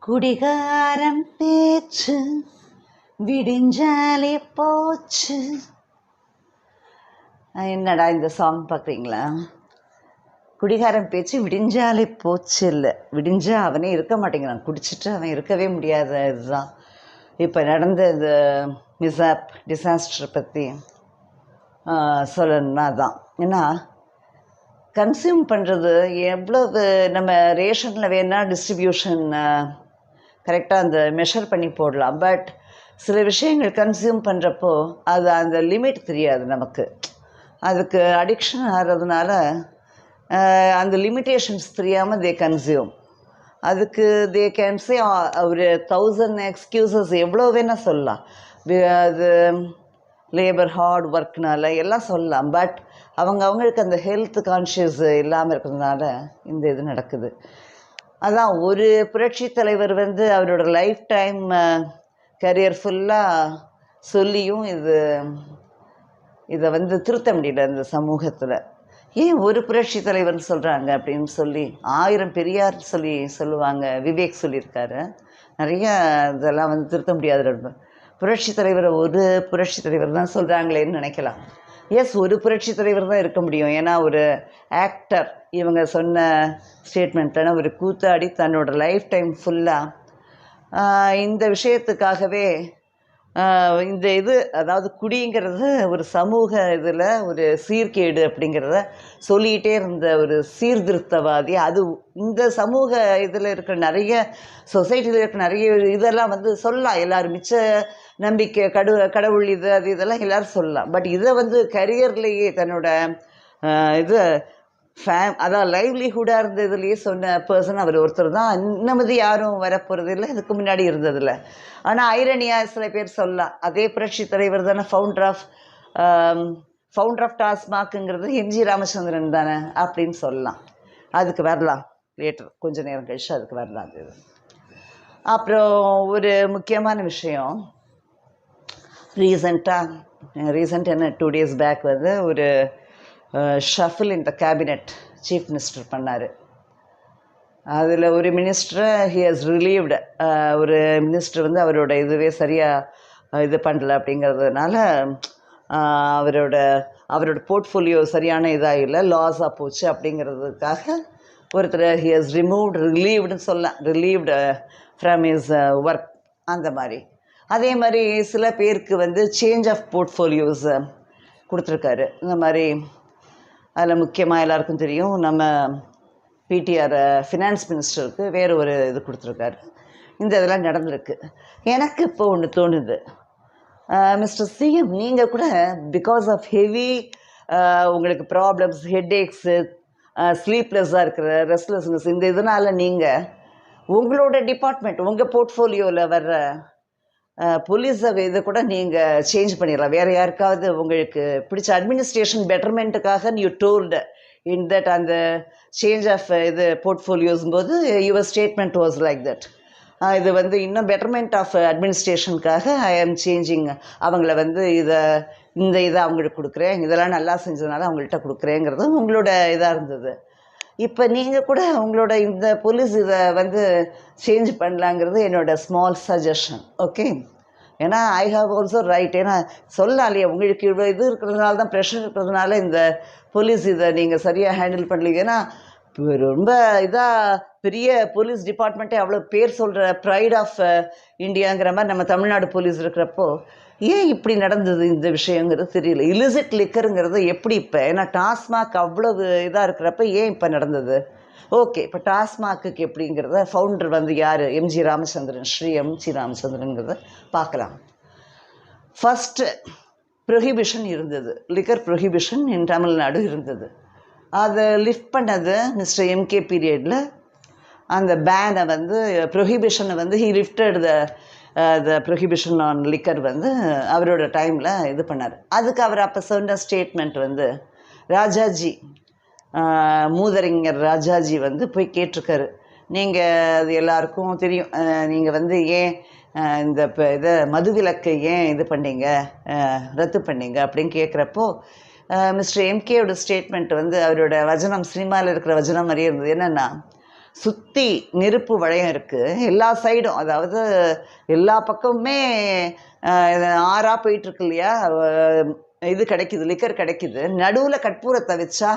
குடிகாரம் பேச்சு விடிஞ்சாலே போச்சு. என்னடா இந்த சாங் பார்க்குறீங்களா? குடிகாரம் பேச்சு விடிஞ்சாலே போச்சு இல்லை, விடிஞ்சா அவனே இருக்க மாட்டேங்கிறான். குடிச்சிட்டு அவன் இருக்கவே முடியாத இதுதான் இப்போ நடந்த இந்த டிசாஸ்டர் பற்றி சொல்லணும்னா தான். ஏன்னா கன்சியூம் பண்ணுறது எவ்வளவு நம்ம ரேஷனில் வேணால் டிஸ்ட்ரிபியூஷன் கரெக்டாக அந்த மெஷர் பண்ணி போடலாம். பட் சில விஷயங்கள் கன்சியூம் பண்ணுறப்போ அது அந்த லிமிட் தெரியாது நமக்கு. அதுக்கு அடிக்ஷன் ஆகிறதுனால அந்த லிமிட்டேஷன்ஸ் தெரியாமல் தே கன்சியூம். அதுக்கு தே கேன் சே ஒரு 1000 எக்ஸ்கியூசஸ் எவ்வளோ வேணால் சொல்லலாம். அது லேபர் ஹார்ட் ஒர்க்னால எல்லாம் சொல்லலாம். பட் அவங்களுக்கு அந்த ஹெல்த் கான்ஷியஸ் இல்லாமல் இருக்கிறதுனால இந்த இது நடக்குது. அதான் ஒரு புரட்சி தலைவர் அவரோட லைஃப் டைம் கரியர் ஃபுல்லாக சொல்லியும் இதை திருத்த முடியல இந்த சமூகத்தில். ஏன் ஒரு புரட்சி தலைவர்னு சொல்கிறாங்க அப்படின்னு சொல்லி 1000 பெரியார் சொல்லுவாங்க. விவேக் சொல்லியிருக்காரு. நிறைய இதெல்லாம் திருத்த முடியாது. புரட்சி தலைவரை ஒரு புரட்சி தலைவர் தான் சொல்கிறாங்களேன்னு நினைக்கலாம். எஸ், ஒரு புரட்சி தலைவர் தான் இருக்க முடியும். ஏன்னா ஒரு ஆக்டர் இவங்க சொன்ன ஸ்டேட்மெண்ட்டில் ஒரு கூத்தாடி தன்னோட லைஃப் டைம் ஃபுல்லாக இந்த விஷயத்துக்காகவே இந்த அதாவது குடிங்கிறது ஒரு சமூக இதில் ஒரு சீர்கேடு அப்படிங்கிறத சொல்லிகிட்டே இருந்த ஒரு சீர்திருத்தவாதி. அது இந்த சமூக இதில் இருக்கிற நிறைய சொசைட்டியில் இருக்கிற நிறைய இதெல்லாம் சொல்லலாம். எல்லோரும் மிச்ச நம்பிக்கை கடவுள் இதெல்லாம் எல்லோரும் சொல்லலாம். பட் இதை கரியர்லேயே தன்னோட அதான் லைவ்லிஹுட்டாக இருந்ததுலேயே சொன்ன பர்சன் அவர் ஒருத்தர் தான். இன்னமது யாரும் வரப்போகிறது இல்லை, இதுக்கு முன்னாடி இருந்ததில்ல. ஆனால் ஐரனியாக சில பேர் சொல்லலாம், அதே புரட்சி தலைவர் தானே ஃபவுண்டர் ஆஃப் டாஸ்மாக்ங்கிறது எம்ஜி ராமச்சந்திரன் தானே அப்படின்னு சொல்லலாம். அதுக்கு வரலாம் லேட்டர், கொஞ்சம் நேரம் கழிச்சு அதுக்கு வரலாம். அது அப்புறம் ஒரு முக்கியமான விஷயம், ரீசெண்ட் என்ன 2 days பேக் ஒரு ஷஃபில் இந்த கேபினெட் சீஃப் மினிஸ்டர் பண்ணார். அதில் ஒரு மினிஸ்டரை ஹி ஹஸ் ரிலீவ்டு. ஒரு மினிஸ்டர் அவரோட இதுவே சரியாக இது பண்ணல அப்படிங்கிறதுனால அவரோட போர்ட்ஃபோலியோ சரியான இதாக இல்லை, லாஸாக போச்சு. அப்படிங்கிறதுக்காக ஒருத்தர் ஹி ஹஸ் ரிலீவ்டுன்னு சொல்லலாம், ரிலீவ்டு ஃப்ரம் ஹிஸ் ஒர்க். அந்த மாதிரி அதே மாதிரி சில பேருக்கு சேஞ்ச் ஆஃப் போர்ட்ஃபோலியோஸ் கொடுத்துருக்காரு. இந்த மாதிரி அதில் முக்கியமாக எல்லாருக்கும் தெரியும், நம்ம பிடிஆர் ஃபினான்ஸ் மினிஸ்டருக்கு வேறு ஒரு இது கொடுத்துருக்காரு. இந்த இதெல்லாம் நடந்திருக்கு. எனக்கு இப்போ ஒன்று தோணுது, மிஸ்டர் சிஎம், நீங்கள் கூட பிகாஸ் ஆஃப் ஹெவி உங்களுக்கு ப்ராப்ளம்ஸ், ஹெட்ஏக்ஸு, ஸ்லீப்லெஸ்ஸாக இருக்கிற ரெஸ்ட்லெஸ்னஸ், இந்த இதனால் நீங்கள் உங்களோட டிபார்ட்மெண்ட், உங்கள் போர்ட்ஃபோலியோவில் வர்ற போலீஸை இதை கூட நீங்கள் சேஞ்ச் பண்ணிடலாம். வேறு யாருக்காவது உங்களுக்கு பிடிச்ச அட்மினிஸ்ட்ரேஷன் பெட்டர்மெண்ட்டுக்காக யூ டோல்டு இன் தட் அந்த சேஞ்ச் ஆஃப் போர்ட்ஃபோலியோஸ்ம்போது your statement was like that. இது இன்னும் பெட்டர்மெண்ட் ஆஃப் அட்மினிஸ்ட்ரேஷனுக்காக ஐ ஆம் சேஞ்சிங், அவங்கள இதை அவங்களுக்கு கொடுக்குறேன், இதெல்லாம் நல்லா செஞ்சதுனால அவங்கள்ட்ட கொடுக்குறேங்கிறது உங்களோட இதாக இருந்தது. இப்போ நீங்கள் கூட உங்களோட இந்த போலீஸ் இதை சேஞ்ச் பண்ணலாங்கிறது என்னோடய ஸ்மால் சஜஷன். ஓகே, ஏன்னா ஐ ஹாவ் ஆல்சோ ரைட். ஏன்னா சொல்லலாம் இல்லையா, உங்களுக்கு இவ்வளோ இது இருக்கிறதுனால தான், ப்ரெஷர் இருக்கிறதுனால இந்த போலீஸ் இதை நீங்கள் சரியாக ஹேண்டில் பண்ணலீங்க. ஏன்னா ரொம்ப இதாக பெரிய போலீஸ் டிபார்ட்மெண்ட்டே அவ்வளோ பேர் சொல்கிற ப்ரைட் ஆஃப் இந்தியாங்கிற மாதிரி நம்ம தமிழ்நாடு போலீஸ் இருக்கிறப்போ ஏன் இப்படி நடந்தது இந்த விஷயங்கிறது தெரியல. இலிசிட் லிக்கருங்கிறது எப்படி இப்போ, ஏன்னா டாஸ்மாக் அவ்வளவு இதாக இருக்கிறப்ப ஏன் இப்போ நடந்தது? ஓகே, இப்போ டாஸ்மாக்கு எப்படிங்கிறத ஃபவுண்டர் யார், எம்ஜி ராமச்சந்திரன், ஸ்ரீ எம்ஜி ராமச்சந்திரன்கிறத பார்க்கலாம். ஃபஸ்ட்டு ப்ரொஹிபிஷன் இருந்தது, லிக்கர் ப்ரொஹிபிஷன் இன் தமிழ்நாடு இருந்தது. அதை லிஃப்ட் பண்ணது மிஸ்டர் எம்கே பீரியடில். அந்த பேனை ப்ரொஹிபிஷனை he lifted the prohibition on liquor அவரோட டைமில் இது பண்ணார். அதுக்கு அவர் அப்போ சொன்ன ஸ்டேட்மெண்ட் ராஜாஜி, மூதறிஞர் ராஜாஜி போய் கேட்டிருக்காரு. நீங்கள் அது எல்லாருக்கும் தெரியும், நீங்கள் ஏன் இந்த இதை மதுவிலக்கை ஏன் இது பண்ணீங்க, ரத்து பண்ணீங்க அப்படின்னு கேட்குறப்போ மிஸ்டர் எம்கேயோட ஸ்டேட்மெண்ட் அவரோட வசனம் சினிமாவில் இருக்கிற வசனம் மாதிரியே இருந்தது. என்னென்னா, சுற்றி நெருப்பு வளையம் இருக்குது எல்லா சைடும், அதாவது எல்லா பக்கமுமே ஆறாக போயிட்டுருக்கு இல்லையா, இது கிடைக்குது, லிக்கர் கிடைக்குது. நடுவில் கற்பூரத்தை வச்சா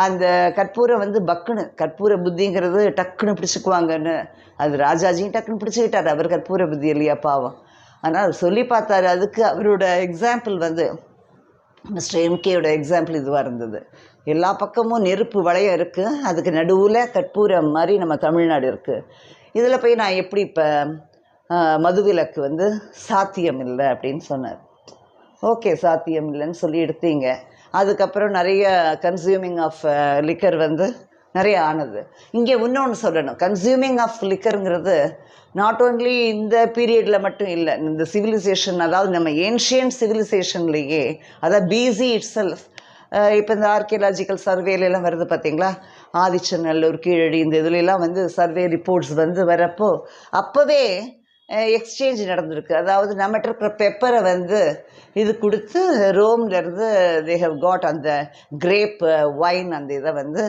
அந்த கற்பூரம் வந்து பக்குன்னு, கற்பூர புத்திங்கிறது டக்குன்னு பிடிச்சிக்குவாங்கன்னு, அது ராஜாஜியும் டக்குன்னு பிடிச்சிக்கிட்டார், அவர் கற்பூர புத்தி இல்லையா பாவம். ஆனால் அவர் சொல்லி பார்த்தாரு. அதுக்கு அவரோட எக்ஸாம்பிள் வந்து மிஸ்டர் எம்கேயோட எக்ஸாம்பிள் இதுவாக இருந்தது. எல்லா பக்கமும் நெருப்பு வளையம் இருக்குது, அதுக்கு நடுவில் கற்பூரம் மாதிரி நம்ம தமிழ்நாடு இருக்குது. இதில் போய் நான் எப்படி இப்போ மதுவிலக்கு வந்து சாத்தியம் இல்லை அப்படின்னு சொன்னார். ஓகே, சாத்தியம் இல்லைன்னு சொல்லி எடுத்தீங்க. அதுக்கப்புறம் நிறைய கன்சியூமிங் ஆஃப் லிக்கர் வந்து நிறைய ஆனது. இங்கே இன்னொன்று சொல்லணும், கன்சியூமிங் ஆஃப் லிக்கருங்கிறது நாட் ஓன்லி இந்த பீரியடில் மட்டும் இல்லை, இந்த சிவிலைசேஷன், அதாவது நம்ம ஏன்ஷியன்ட் சிவிலைசேஷன்லேயே, அதாவது பிசி இட் செல்ஃப். இப்போ இந்த ஆர்கியலாஜிக்கல் சர்வேலாம் வருது பார்த்தீங்களா, ஆதிச்சநல்லூர், கீழடி, இந்த இதுலலாம் வந்து சர்வே ரிப்போர்ட்ஸ் வந்து வரப்போ அப்போவே எக்ஸ்சேஞ்ச் நடந்திருக்கு. அதாவது நம்மகிட்ட இருக்கிற பெப்பரை வந்து இது கொடுத்து ரோம்லேருந்து தே ஹவ் காட் அந்த கிரேப் வைன் அந்த இதை வந்து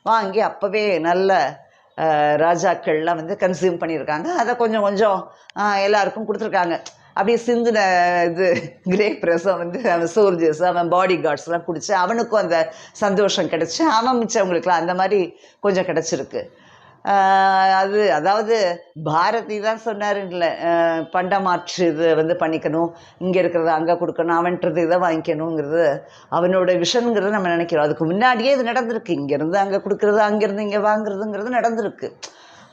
வாங்கி அப்போவே நல்ல ராஜாக்கள்லாம் வந்து கன்சியூம் பண்ணியிருக்காங்க. அதை கொஞ்சம் கொஞ்சம் எல்லாருக்கும் கொடுத்துருக்காங்க. அப்படியே சிந்தின இது கிரேப் ரசம் வந்து அவன் சோல்ஜர்ஸ், அவன் பாடி கார்ட்ஸ்லாம் குடிச்சு அவனுக்கும் அந்த சந்தோஷம் கிடச்சி அவன் மிச்சவங்களுக்குலாம் அந்த மாதிரி கொஞ்சம் கிடச்சிருக்கு. அது அதாவது பாரதி தான் சொன்னாருங்கள, பண்டமாற்று இது வந்து பண்ணிக்கணும், இங்கே இருக்கிறத அங்கே கொடுக்கணும், அவன்றது இதை வாங்கிக்கணுங்கிறது அவனோட விஷன்ங்கிறது நம்ம நினைக்கிறோம். அதுக்கு முன்னாடியே இது நடந்திருக்கு, இங்கேருந்து அங்கே கொடுக்குறது, அங்கேருந்து இங்கே வாங்குறதுங்கிறது நடந்திருக்கு.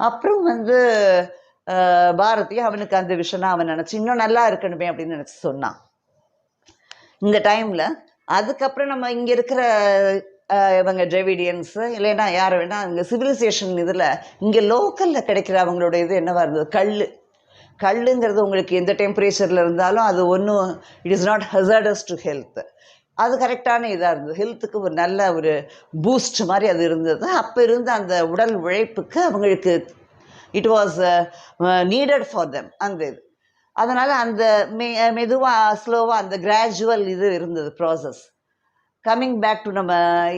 அப்புறம் வந்து பாரதி அவனுக்கு அந்த விஷனாக அவன் நினச்சி இன்னும் நல்லா இருக்கணுமே அப்படின்னு நினச்சி சொன்னான் இந்த டைமில். அதுக்கப்புறம் நம்ம இங்கே இருக்கிற இவங்க டிராவிடியன்ஸு இல்லைன்னா யார் வேணால் இங்கே சிவிலைசேஷன் இதில் இங்கே லோக்கலில் கிடைக்கிற அவங்களோட இது என்னவாக இருந்தது, கல்லுங்கிறது உங்களுக்கு எந்த டெம்பரேச்சரில் இருந்தாலும் அது ஒன்றும் it is not hazardous to health. அது கரெக்டான இதாக இருந்தது, ஹெல்த்துக்கு ஒரு நல்ல ஒரு பூஸ்ட் மாதிரி அது இருந்தது. அப்போ இருந்த அந்த உடல் உழைப்புக்கு அவங்களுக்கு it was needed for them அந்த இது. அதனால் அந்த மெதுவாக ஸ்லோவாக அந்த கிராஜுவல் இது இருந்தது ப்ராசஸ். கம்மிங் பேக் டு நம்ம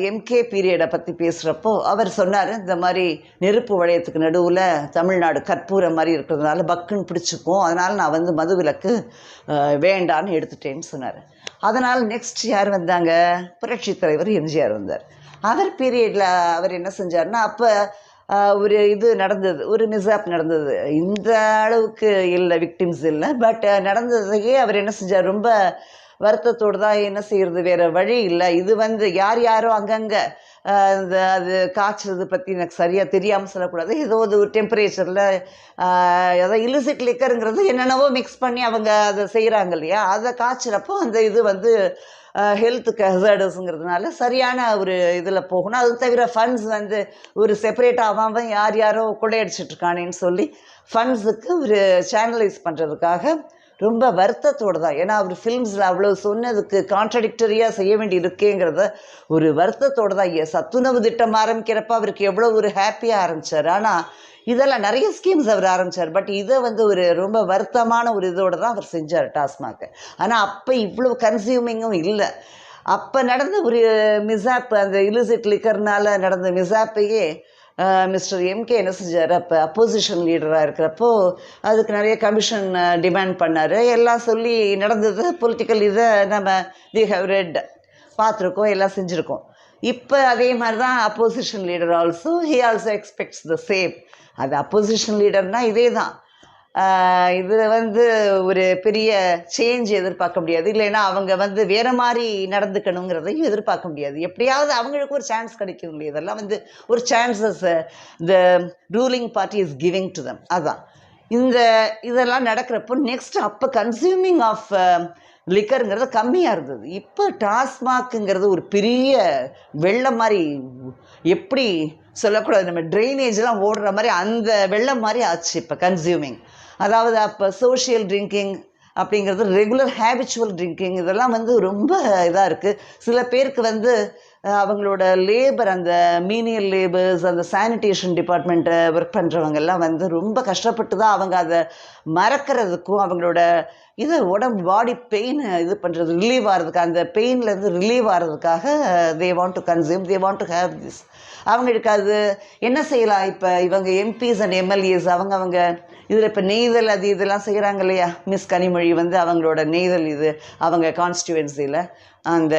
எம்கே பீரியடை பற்றி பேசுகிறப்போ அவர் சொன்னார், இந்த மாதிரி நெருப்பு வளையத்துக்கு நடுவில் தமிழ்நாடு கற்பூரம் மாதிரி இருக்கிறதுனால பக்குன்னு பிடிச்சிக்கும், அதனால் நான் வந்து மதுவிலக்கு வேண்டான்னு எடுத்துட்டேன்னு சொன்னார். அதனால் நெக்ஸ்ட் யார் வந்தாங்க, புரட்சி தலைவர் எம்ஜிஆர் வந்தார். அவர் பீரியடில் அவர் என்ன செஞ்சார்னா, அப்போ ஒரு இது நடந்தது, ஒரு மிஸ்ஆப் நடந்தது. இந்த அளவுக்கு இல்லை, விக்டிம்ஸ் இல்லை, பட் நடந்ததையே அவர் என்ன செஞ்சார், ரொம்ப வருத்தத்தோடு தான், என்ன செய்கிறது, வேறு வழி இல்லை. இது வந்து யாரோ அங்கங்கே இந்த அது காய்ச்சது பற்றி எனக்கு சரியாக தெரியாமல் சொல்லக்கூடாது, ஏதோ ஒரு டெம்பரேச்சரில் ஏதோ இலிசிட் லிக்கருங்கிறது என்னென்னவோ மிக்ஸ் பண்ணி அவங்க அதை செய்கிறாங்க இல்லையா, அதை காய்ச்சிறப்போ அந்த இது வந்து ஹெல்த்துக்கு ஹசார்டஸுங்கிறதுனால சரியான ஒரு இதில் போகணும். அது தவிர ஃபண்ட்ஸ் வந்து ஒரு செப்பரேட்டாக அவன் யாரோ கொள்ளையடிச்சிட்ருக்கானேன்னு சொல்லி ஃபண்ட்ஸுக்கு ஒரு சேனலைஸ் பண்ணுறதுக்காக ரொம்ப வருத்தத்தோடு தான், ஏன்னா அவர் ஃபிலிம்ஸில் அவ்வளோ சொன்னதுக்கு கான்ட்ரடிக்டரியாக செய்ய வேண்டி இருக்கேங்கிறத ஒரு வருத்தத்தோடு தான். சத்துணவு திட்டம் ஆரம்பிக்கிறப்ப அவருக்கு எவ்வளோ ஒரு ஹாப்பியாக ஆரம்பித்தார். ஆனால் இதெல்லாம் நிறைய ஸ்கீம்ஸ் அவர் ஆரம்பித்தார், பட் இதை வந்து ஒரு ரொம்ப வருத்தமான ஒரு இதோடு தான் அவர் செஞ்சார் டாஸ்மாக். ஆனால் அப்போ இவ்வளோ கன்சியூமிங்கும் இல்லை. அப்போ நடந்த ஒரு மிஸ்ஆப், அந்த இலிசிட் லிக்கர்னால் நடந்த மிஸ்ஆப்பையே மிஸ்டர் எம்கே என்ன செஞ்சார், அப்போ அப்போசிஷன் லீடராக இருக்கிறப்போ அதுக்கு நிறைய கமிஷன் டிமாண்ட் பண்ணார். எல்லாம் சொல்லி நடந்தது பொலிட்டிக்கல் இதை நம்ம வி ஹவ் ரெட் பார்த்துருக்கோம், எல்லாம் செஞ்சுருக்கோம். இப்போ அதே மாதிரி தான் opposition leader also he also expects the same. அது அப்போசிஷன் லீடர்னால் இதே தான். இதில் வந்து ஒரு பெரிய சேஞ்ச் எதிர்பார்க்க முடியாது, இல்லைன்னா அவங்க வந்து வேறு மாதிரி நடந்துக்கணுங்கிறதையும் எதிர்பார்க்க முடியாது. எப்படியாவது அவங்களுக்கு ஒரு சான்ஸ் கிடைக்கும் இல்லையா, இதெல்லாம் வந்து ஒரு chances the ruling party is giving to them. அதுதான் இதெல்லாம் நடக்கிறப்போ நெக்ஸ்ட் அப்போ கன்சியூமிங் ஆஃப் லிக்கருங்கிறது கம்மியாக இருந்தது. இப்போ டாஸ்மாக்குங்கிறது ஒரு பெரிய வெள்ளம் மாதிரி, எப்படி சொல்லக்கூடாது, நம்ம ட்ரைனேஜ்லாம் ஓடுற மாதிரி அந்த வெள்ளம் மாதிரி ஆச்சு இப்போ கன்சியூமிங். அதாவது அப்போ சோஷியல் ட்ரிங்கிங் அப்படிங்கிறது ரெகுலர் ஹேபிச்சுவல் ட்ரிங்கிங் இதெல்லாம் வந்து ரொம்ப இதாக இருக்குது. சில பேருக்கு வந்து அவங்களோட லேபர், அந்த மீனியல் லேபர்ஸ், அந்த சானிடேஷன் டிபார்ட்மெண்ட்டை ஒர்க் பண்ணுறவங்கெல்லாம் வந்து ரொம்ப கஷ்டப்பட்டு தான் அவங்க அதை மறக்கிறதுக்கும் அவங்களோட இது உடம்பு பாடி பெயின் இது பண்ணுறது ரிலீவ் ஆகிறதுக்கு, அந்த பெயின்லேருந்து ரிலீவ் ஆகிறதுக்காக they want to consume, they want to have this. அவங்களுக்கு அது என்ன செய்யலாம்? இப்போ இவங்க எம்பிஸ் அண்ட் எம்எல்ஏஸ் அவங்க இதில் இப்போ நெய்தல் அது இதெல்லாம் செய்கிறாங்க இல்லையா? மிஸ் கனிமொழி வந்து அவங்களோட நெய்தல் இது அவங்க கான்ஸ்டியூவன்சியில் அந்த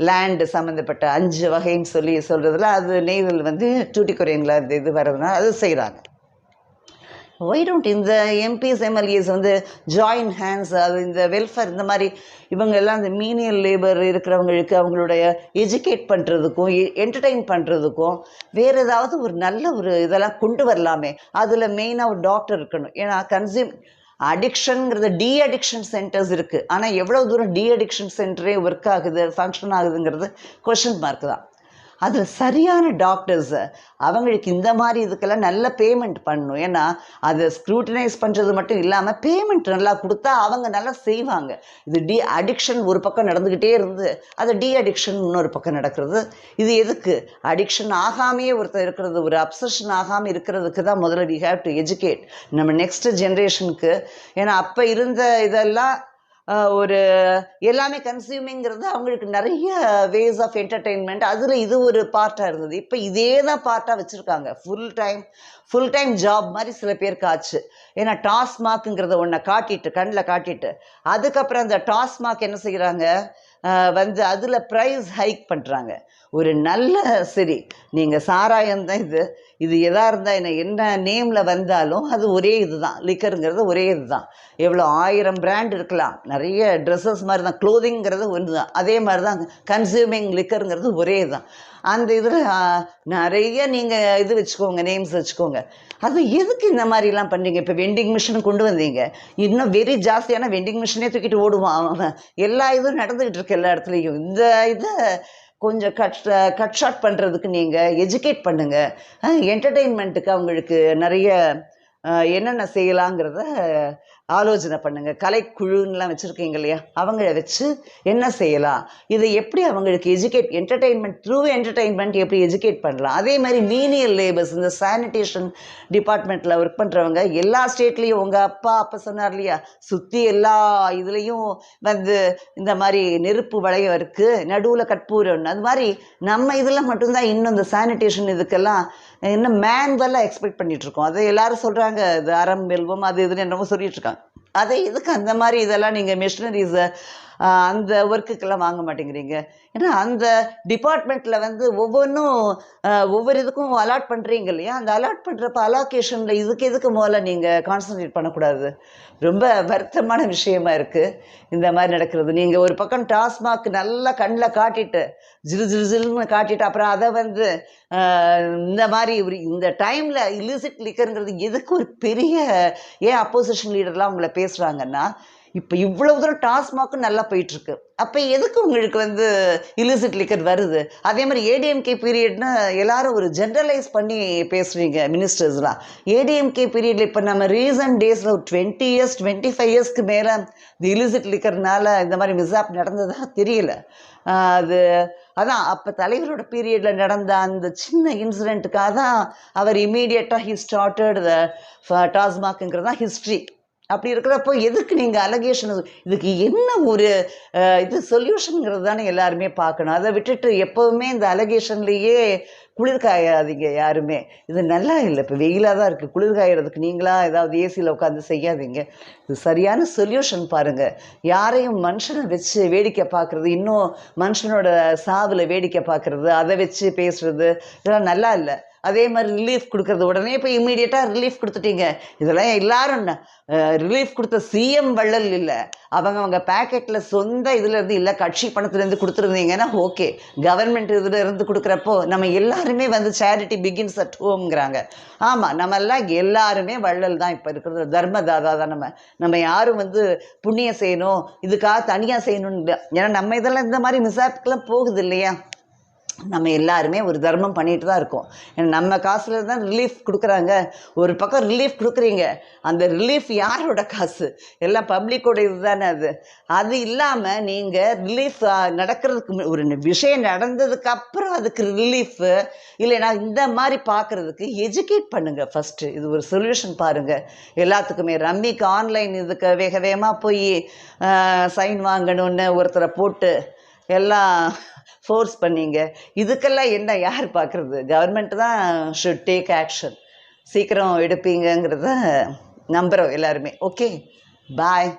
லேண்டு சம்மந்தப்பட்ட 5 வகைன்னு சொல்கிறதுல அது நெய்தல் வந்து டூட்டிக்கொரியனில் அந்த இது வர்றதுனால அது செய்கிறாங்க. ஒய் டோன்ட் இந்த எம்பிஸ் எம்எல்ஏஸ் வந்து ஜாயின் ஹேண்ட்ஸ், அது இந்த வெல்ஃபேர் இந்த மாதிரி இவங்க எல்லாம் இந்த மீனியல் லேபர் இருக்கிறவங்களுக்கு அவங்களுடைய எஜுகேட் பண்ணுறதுக்கும் என்டர்டெயின் பண்ணுறதுக்கும் வேறு ஏதாவது ஒரு நல்ல ஒரு இதெல்லாம் கொண்டு வரலாமே. அதில் மெயினாக ஒரு டாக்டர் இருக்கணும். ஏன்னா அடிக்ஷனுங்கிறது அடிக்ஷன் சென்டர்ஸ் இருக்குது. ஆனால் எவ்வளோ தூரம் அடிக்ஷன் சென்டரே ஒர்க் ஆகுது, ஃபங்க்ஷன் ஆகுதுங்கிறது கொஷின் மார்க் தான். அதில் சரியான டாக்டர்ஸை அவங்களுக்கு இந்த மாதிரி இதுக்கெல்லாம் நல்ல பேமெண்ட் பண்ணணும். ஏன்னா அதை ஸ்க்ரூட்டனைஸ் பண்ணுறது மட்டும் இல்லாமல் பேமெண்ட் நல்லா கொடுத்தா அவங்க நல்லா செய்வாங்க. இது அடிக்ஷன் ஒரு பக்கம் நடந்துக்கிட்டே இருந்து அது அடிக்ஷன் இன்னொரு பக்கம் நடக்கிறது. இது எதுக்கு? அடிக்ஷன் ஆகாமையே ஒருத்தர் இருக்கிறது, ஒரு அப்சஷன் ஆகாமல் இருக்கிறதுக்கு தான் முதல்ல வி ஹேவ் டு எஜுகேட் நம்ம நெக்ஸ்ட் ஜென்ரேஷனுக்கு. ஏன்னா அப்போ இருந்த இதெல்லாம் ஒரு எல்லாமே கன்சியூமிங்கிறது அவங்களுக்கு நிறைய வேஸ் ஆஃப் என்டர்டெயின்மெண்ட், அதில் இது ஒரு பார்ட்டாக இருந்தது. இப்போ இதே தான் பார்ட்டாக வச்சுருக்காங்க. ஃபுல் டைம் ஜாப் மாதிரி சில பேருக்கு ஆச்சு. ஏன்னா டாஸ்மாக்குங்கிறத ஒன்றை கண்ணில் காட்டிட்டு அதுக்கப்புறம் அந்த டாஸ்மாக் என்ன செய்கிறாங்க வந்து அதில் ப்ரைஸ் ஹைக் பண்ணுறாங்க. ஒரு நல்ல சரி நீங்கள் சாராயம் தான் இது எதாக இருந்தால் என்ன நேமில் வந்தாலும் அது ஒரே இது தான். லிக்கருங்கிறது ஒரே இது தான். எவ்வளோ 1000 பிராண்ட் இருக்கலாம், நிறைய ட்ரெஸ்ஸஸ் மாதிரி தான், க்ளோதிங்கிறது ஒன்று தான். அதே மாதிரி தான் கன்சியூமிங் லிக்கருங்கிறது ஒரே தான். அந்த இதில் நிறைய நீங்கள் இது வச்சுக்கோங்க, நேம்ஸ் வச்சுக்கோங்க. அது எதுக்கு இந்த மாதிரிலாம் பண்ணுறீங்க? இப்போ வெண்டிங் மிஷின் கொண்டு வந்தீங்க, இன்னும் வெரி ஜாஸ்தியான வெண்டிங் மிஷினே தூக்கிட்டு ஓடுவான் அவன். எல்லா இதுவும் நடந்துக்கிட்டு இருக்கு எல்லா இடத்துலையும். இந்த இதை கொஞ்சம் கட் ஷார்ட் பண்ணுறதுக்கு நீங்கள் எஜுகேட் பண்ணுங்கள். என்டர்டெயின்மெண்ட்டுக்கு அவங்களுக்கு நிறைய என்னென்ன செய்யலாங்கிறத ஆலோசனை பண்ணுங்கள். கலைக்குழுன்னெலாம் வச்சுருக்கீங்க இல்லையா? அவங்கள வச்சு என்ன செய்யலாம், இதை எப்படி அவங்களுக்கு என்டர்டெயின்மெண்ட் த்ரூ என்டர்டெயின்மெண்ட் எப்படி எஜுகேட் பண்ணலாம். அதே மாதிரி மீனியல் லேபர்ஸ், இந்த சானிடேஷன் டிபார்ட்மெண்ட்டில் ஒர்க் பண்ணுறவங்க எல்லா ஸ்டேட்லேயும் உங்கள் அப்பா சொன்னார் இல்லையா, சுற்றி எல்லா இதுலேயும் வந்து இந்த மாதிரி நெருப்பு வளையம் இருக்குது, நடுவில் கற்பூரம், அது மாதிரி நம்ம இதில் மட்டும்தான் இன்னும் இந்த சானிடேஷன் இதுக்கெல்லாம் இன்னும் மேன்வெல்லாம் எக்ஸ்பெக்ட் பண்ணிகிட்ருக்கோம். அதை எல்லோரும் சொல்கிறாங்க, இது அறம் வெல்வம் அது இதுன்னு என்னமோ சொல்லிகிட்ருக்காங்க. அதை எதுக்கு அந்த மாதிரி இதெல்லாம் நீங்கள் மிஷினரிஸை அந்த ஒர்க்குக்கெல்லாம் வாங்க மாட்டேங்கிறீங்க? ஏன்னா அந்த டிபார்ட்மெண்ட்டில் வந்து ஒவ்வொன்றும் ஒவ்வொரு இதுக்கும் அலாட் பண்ணுறீங்க இல்லையா? அந்த அலாட் பண்ணுறப்ப அலாகேஷனில் எதுக்கு முதல்ல நீங்கள் கான்சன்ட்ரேட் பண்ணக்கூடாது? ரொம்ப வருத்தமான விஷயமா இருக்குது இந்த மாதிரி நடக்கிறது. நீங்கள் ஒரு பக்கம் டாஸ்மாக் நல்லா கண்ணில் காட்டிட்டு ஜில்னு காட்டிட்டு அப்புறம் அதை வந்து இந்த மாதிரி இந்த டைமில் இல்லிசிட் லிக்கருங்கிறது எதுக்கு ஒரு பெரிய ஏன் அப்போசிஷன் லீடர்லாம் உங்களை பேசுகிறாங்கன்னா, இப்போ இவ்வளவு தூரம் டாஸ்மாக்கும் நல்லா போயிட்டுருக்கு, அப்போ எதுக்கு உங்களுக்கு வந்து இல்லிசிட் லிக்கர் வருது? அதே மாதிரி ஏடிஎம்கே பீரியட்னு எல்லாரும் ஒரு ஜென்ரலைஸ் பண்ணி பேசுகிறீங்க மினிஸ்டர்ஸ்லாம். ஏடிஎம்கே பீரியடில் இப்போ நம்ம ரீசன்ட் டேஸில் ஒரு 20 இயர்ஸ் 25 இயர்ஸ்க்கு மேலே இந்த இல்லிசிட் லிக்கர்னால இந்த மாதிரி மிஸ்ஆப் நடந்ததாக தெரியல. அதான் அப்போ தலைவரோட பீரியடில் நடந்த அந்த சின்ன இன்சிடெண்ட்டுக்காக தான் அவர் இமீடியட்டாக ஹி ஸ்டார்டட் த டாஸ்மாக்ங்கிறது தான் ஹிஸ்ட்ரி. அப்படி இருக்கிறப்போ எதுக்கு நீங்கள் அலகேஷன், இதுக்கு என்ன ஒரு இது சொல்யூஷனுங்கிறது தானே எல்லாருமே பார்க்கணும். அதை விட்டுட்டு எப்போவுமே இந்த அலகேஷன்லேயே குளிர்காயாதீங்க யாருமே. இது நல்லா இல்லை, இப்போ வெயிலாக தான் இருக்குது. குளிர்காயறதுக்கு நீங்களாக ஏதாவது ஏசியில் உட்காந்து செய்யாதீங்க. இது சரியான சொல்யூஷன் பாருங்கள். யாரையும் மனுஷனை வச்சு வேடிக்கை பார்க்குறது, இன்னும் மனுஷனோட சாவில் வேடிக்கை பார்க்குறது, அதை வச்சு பேசுகிறது, இதெல்லாம் நல்லா இல்லை. அதே மாதிரி ரிலீஃப் கொடுக்கறது, உடனே இப்போ இம்மீடியட்டாக ரிலீஃப் கொடுத்துட்டீங்க. இதெல்லாம் எல்லாரும் ரிலீஃப் கொடுத்த சிஎம் வள்ளல் இல்லை, அவங்க பேக்கெட்டில் சொந்த இதுலேருந்து இல்லை கட்சி பணத்துலேருந்து கொடுத்துருந்தீங்கன்னா ஓகே. கவர்மெண்ட் இதில் இருந்து கொடுக்குறப்போ நம்ம எல்லாருமே வந்து சேரிட்டி பிகின்ஸ் அட் ஹோம்ங்கிறாங்க. ஆமாம், நம்மெல்லாம் எல்லாருமே வள்ளல் தான். இப்போ இருக்கிறது தர்மதாதா தான். நம்ம யாரும் வந்து புண்ணியம் செய்யணும் இதுக்காக தனியாக செய்யணும்னு இல்லை. ஏன்னா நம்ம இதெல்லாம் இந்த மாதிரி மிஸ்ஆப்க்கெல்லாம் போகுது இல்லையா? நம்ம எல்லாருமே ஒரு தர்மம் பண்ணிட்டு தான் இருக்கோம். ஏன்னா நம்ம காசில் தான் ரிலீஃப் கொடுக்குறாங்க. ஒரு பக்கம் ரிலீஃப் கொடுக்குறீங்க, அந்த ரிலீஃப் யாரோட காசு? எல்லாம் பப்ளிக்கோட இது தானே அது. அது இல்லாமல் நீங்கள் ரிலீஃப் நடக்கிறதுக்கு ஒரு விஷயம் நடந்ததுக்கு அப்புறம் அதுக்கு ரிலீஃபு இல்லைனா இந்த மாதிரி பார்க்குறதுக்கு எஜுகேட் பண்ணுங்கள் ஃபஸ்ட்டு. இது ஒரு சொல்யூஷன் பாருங்கள் எல்லாத்துக்குமே. ரம்மிக்கு ஆன்லைன் இதுக்கு வேக வேகமாக போய் சைன் வாங்கணுன்னு ஒருத்தரை போட்டு எல்லாம் ஃபோர்ஸ் பண்ணீங்க. இதுக்கெல்லாம் என்ன யார் பார்க்குறது? கவர்மெண்ட் தான் ஷுட் டேக் ஆக்ஷன். சீக்கிரம் எடுப்பீங்கங்கிறத நம்புகிறோம் எல்லாருமே. ஓகே, பாய்.